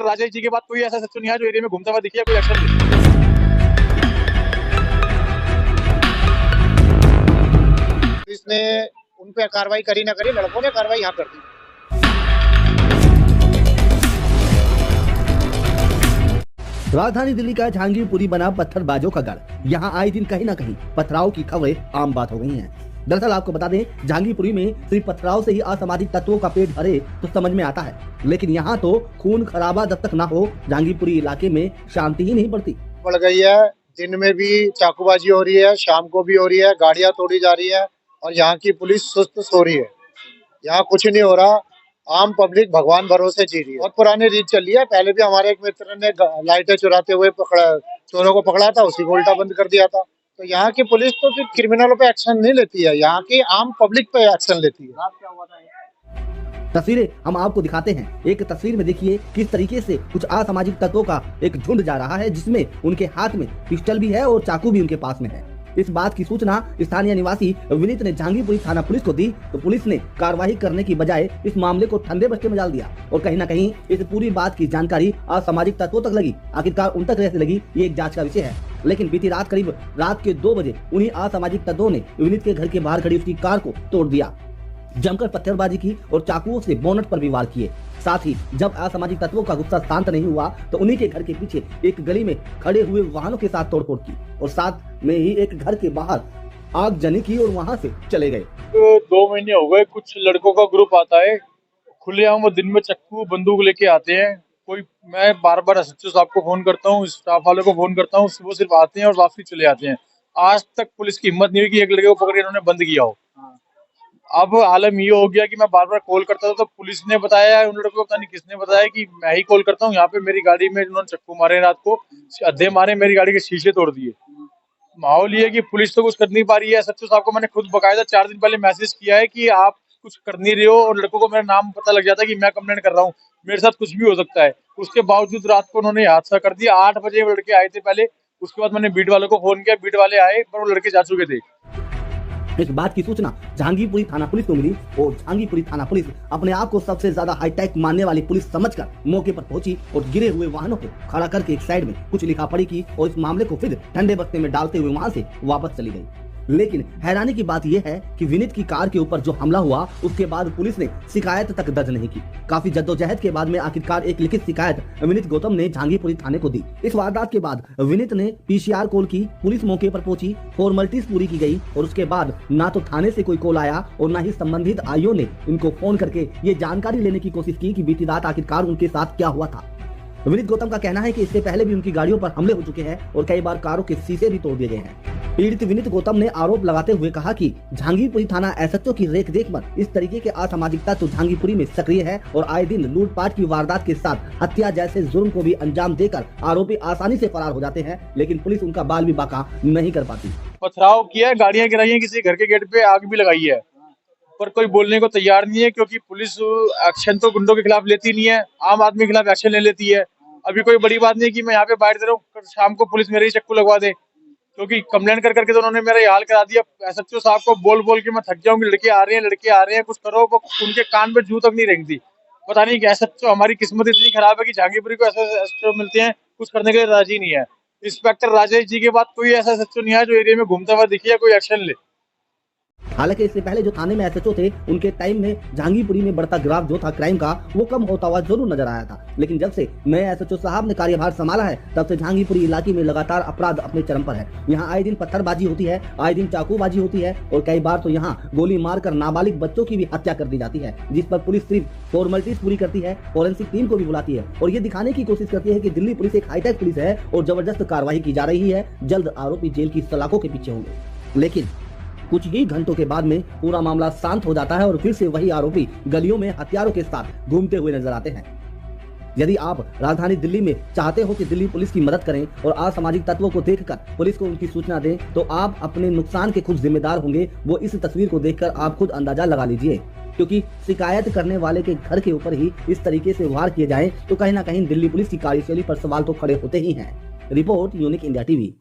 राजेश जी के बाद कोई ऐसा सच्चू नहीं है जो एरिया में घूमता हुआ दिखे, कोई एक्शन ले। पुलिस ने उन पे कार्रवाई करी ना करी, लड़कों ने कार्रवाई यहाँ कर दी। राजधानी दिल्ली का जहांगीरपुरी बना पत्थरबाजों का गढ़। यहाँ आए दिन कहीं न कहीं पथराव की खबरें आम बात हो गई हैं। दरअसल आपको बता दें, जहांगीरपुरी में सिर्फ पथराव से ही असामाजिक तत्वों का पेट भरे तो समझ में आता है, लेकिन यहाँ तो खून खराबा जब तक न हो, जहांगीरपुरी इलाके में शांति ही नहीं बढ़ती। बढ़ गई है, दिन में भी चाकूबाजी हो रही है, शाम को भी हो रही है, गाड़ियां तोड़ी जा रही है और यहाँ की पुलिस सुस्त सो रही है। यहाँ कुछ नहीं हो रहा, आम पब्लिक भगवान भरोसे जी रही है। बहुत पुरानी रीत चली है, पहले भी हमारे एक मित्र ने लाइटें चुराते हुए चोरों को पकड़ा था, उसी को उल्टा बंद कर दिया था। तो यहाँ की पुलिस तो फिर क्रिमिनलों पे एक्शन नहीं लेती है, यहाँ की आम पब्लिक पे एक्शन लेती है। तस्वीरें हम आपको दिखाते हैं। एक तस्वीर में देखिए किस तरीके से कुछ असामाजिक तत्वों का एक झुंड जा रहा है, जिसमें उनके हाथ में पिस्टल भी है और चाकू भी उनके पास में है। इस बात की सूचना स्थानीय निवासी विनीत ने जहांगीरपुरी थाना पुलिस को दी, तो पुलिस ने कार्रवाई करने की बजाय इस मामले को ठंडे बस्ते में डाल दिया और कहीं न कहीं इस पूरी बात की जानकारी असामाजिक तत्वों तक लगी। आखिरकार उन तक कैसे लगी, ये एक जांच का विषय है। लेकिन बीती रात करीब रात के 2 बजे उन्हीं असामाजिक तत्वों ने विनीत के घर के बाहर खड़ी उसकी कार को तोड़ दिया, जमकर पत्थरबाजी की और चाकुओं से बोनट पर भी वार किए। साथ ही जब असामाजिक तत्वों का गुस्सा शांत नहीं हुआ तो उन्हीं के घर के पीछे एक गली में खड़े हुए वाहनों के साथ तोड़फोड़ की और साथ में ही एक घर के बाहर आगजनी की और वहां से चले गए। 2 महीने हो गए, कुछ लड़कों का ग्रुप आता है खुलेआम, वो दिन में चक्कू बंदूक लेके आते हैं। मैं बार बार एसएचओ साहब को फोन करता हूँ, स्टाफ वालों को फोन करता हूँ, वो सिर्फ आते हैं और वापसी चले जाते हैं। आज तक पुलिस की हिम्मत नहीं हुई कि एक लड़के को पकड़ के इन्होंने बंद किया हो। अब आलम ये हो गया कि मैं बार बार कॉल करता था तो पुलिस ने बताया, उन लड़कों को पता नहीं किसने बताया कि मैं ही कॉल करता हूँ। यहाँ पे मेरी गाड़ी में इन्होंने चक्कू मारे, रात को अद्धे मारे, मेरी गाड़ी के शीशे तोड़ दिए। माहौल ये है कि पुलिस तो कुछ कर नहीं पा रही है। एसएचओ साहब को मैंने खुद बकायदा 4 दिन पहले मैसेज किया है कि आप कुछ कर नहीं रहे हो, और लड़कों को मेरा नाम पता लग जाता है कि मैं कंप्लेंट कर रहा हूँ, मेरे साथ कुछ भी हो सकता है। उसके बावजूद रात को उन्होंने हादसा कर दिया। 8 बजे वो लड़के आए थे पहले, उसके बाद मैंने बीट वालों को फोन किया, बीट वाले आए पर वो लड़के जा चुके थे। इस बात की सूचना जहांगीरपुरी थाना पुलिस को मिली और जहांगीरपुरी थाना पुलिस अपने आप को सबसे ज्यादा हाईटेक मानने वाली पुलिस समझकर मौके पर पहुंची और गिरे हुए वाहनों को खड़ा करके एक साइड में कुछ लिखा पढ़ी की और इस मामले को फिर ठंडे बस्ते में डालते हुए वहां से वापस चली गई। लेकिन हैरानी की बात यह है कि विनीत की कार के ऊपर जो हमला हुआ उसके बाद पुलिस ने शिकायत तक दर्ज नहीं की। काफी जद्दोजहद के बाद में आखिरकार एक लिखित शिकायत विनीत गौतम ने जहांगीरपुरी थाने को दी। इस वारदात के बाद विनीत ने पीसीआर कॉल की, पुलिस मौके पर पहुंची, फॉर्मेलिटीज पूरी की गई और उसके बाद ना तो थाने से कोई कॉल आया और ना ही संबंधित आईओ ने उनको फोन करके ये जानकारी लेने की कोशिश की कि बीती रात आखिरकार उनके साथ क्या हुआ था। विनीत गौतम का कहना है कि इससे पहले भी उनकी गाड़ियों पर हमले हो चुके हैं और कई बार कारों के शीशे भी तोड़ दिए गए हैं। पीड़ित विनीत गौतम ने आरोप लगाते हुए कहा कि जहांगीरपुरी थाना एसएचओ की रेख पर इस तरीके के असामाजिक तत्व जहांगीरपुरी में सक्रिय है और आए दिन लूटपाट की वारदात के साथ हत्या जैसे जुर्म को भी अंजाम देकर आरोपी आसानी से फरार हो जाते हैं, लेकिन पुलिस उनका बाल भी बाका नहीं कर पाती। पथराव किया, गाड़ियां गिराई है, किसी घर के गेट पे आग भी लगाई है, पर कोई बोलने को तैयार नहीं है, क्योंकि पुलिस एक्शन तो गुंडों के खिलाफ लेती नहीं है, आम आदमी के खिलाफ एक्शन ले लेती है। अभी कोई बड़ी बात नहीं कि मैं यहाँ पे बैठ दे रहा हूँ, शाम को पुलिस मेरे ही चक्कू लगवा दे, क्योंकि कंप्लेंट कर करके तो उन्होंने मेरा ये हाल करा दिया। एसएचओ साहब को बोल बोल के मैं थक जाऊंगी, लड़के आ रहे हैं, कुछ करो। वो उनके कान पे जू तक नहीं रेंगती। पता नहीं कि एसएचओ, हमारी किस्मत इतनी खराब है कि जहांगीरपुरी को ऐसे एसएचओ मिलते हैं, कुछ करने के लिए राजी नहीं है। इंस्पेक्टर राजेश जी के बाद कोई ऐसा एसएचओ नहीं है जो एरिया में घूमता हुआ दिखे या कोई एक्शन ले। हालांकि इससे पहले जो थाने में एसएचओ थे उनके टाइम में जहांगीरपुरी में बढ़ता ग्राफ जो था क्राइम का, वो कम होता हुआ जरूर नजर आया था, लेकिन जब से नए एसएचओ साहब ने कार्यभार संभाला है तब से जहांगीरपुरी इलाके में लगातार अपराध अपने चरम पर है। यहाँ आए दिन पत्थरबाजी होती है, आए दिन चाकूबाजी होती है और कई बार तो यहाँ गोली मारकर नाबालिग बच्चों की भी हत्या कर दी जाती है, जिस पर पुलिस सिर्फ फॉर्मेलिटीज पूरी करती है, फॉरेंसिक टीम को भी बुलाती है और ये दिखाने की कोशिश करती है कि दिल्ली पुलिस एक हाईटेक पुलिस है और जबरदस्त कार्रवाई की जा रही है, जल्द आरोपी जेल की सलाखों के पीछे होंगे। लेकिन कुछ ही घंटों के बाद में पूरा मामला शांत हो जाता है और फिर से वही आरोपी गलियों में हथियारों के साथ घूमते हुए नजर आते हैं। यदि आप राजधानी दिल्ली में चाहते हो कि दिल्ली पुलिस की मदद करें और असामाजिक तत्वों को देखकर पुलिस को उनकी सूचना दें, तो आप अपने नुकसान के खुद जिम्मेदार होंगे। वो इस तस्वीर को देखकर आप खुद अंदाजा लगा लीजिए, क्योंकि शिकायत करने वाले के घर के ऊपर ही इस तरीके से वार किए जाएं तो कहीं ना कहीं दिल्ली पुलिस की कार्यशैली पर सवाल तो खड़े होते ही हैं। Report unique India TV.